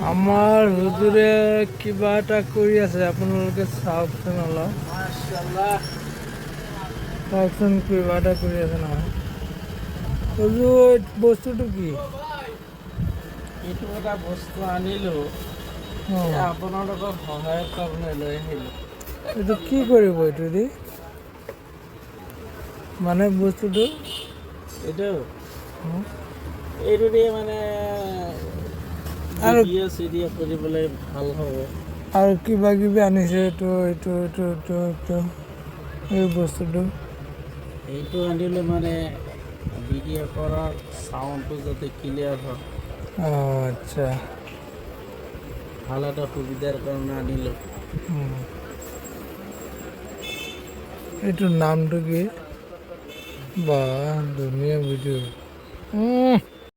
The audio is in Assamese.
আমাৰ হুজুৰে কিবা এটা কৰি আছে, আপোনালোকে চাওকচোন অলপ। চাওকচোন কিবা এটা কৰি আছে নহয়। হুজুৰ বস্তুটো কি? এইটো এটা বস্তু আনিলোঁ, আপোনালোকৰ সহায়ৰ কাৰণে লৈ আহিলোঁ। এইটো কি কৰিব এইটো দি? মানে বস্তুটো এইটো দি মানে আৰু ভিডিঅ' কৰিবলৈ ভাল হ'ব। আৰু কিবা কিবি আনিছে, এই বস্তুটো এইটো আনিলে মানে ভিডিঅ' কৰাৰ চাউণ্ডটো যাতে ক্লিয়াৰ হয়। আচ্ছা, ভাল এটা সুবিধাৰ কাৰণে আনিলোঁ। এইটোৰ নামটো কি? বা ধুনীয়া ভিডিঅ'।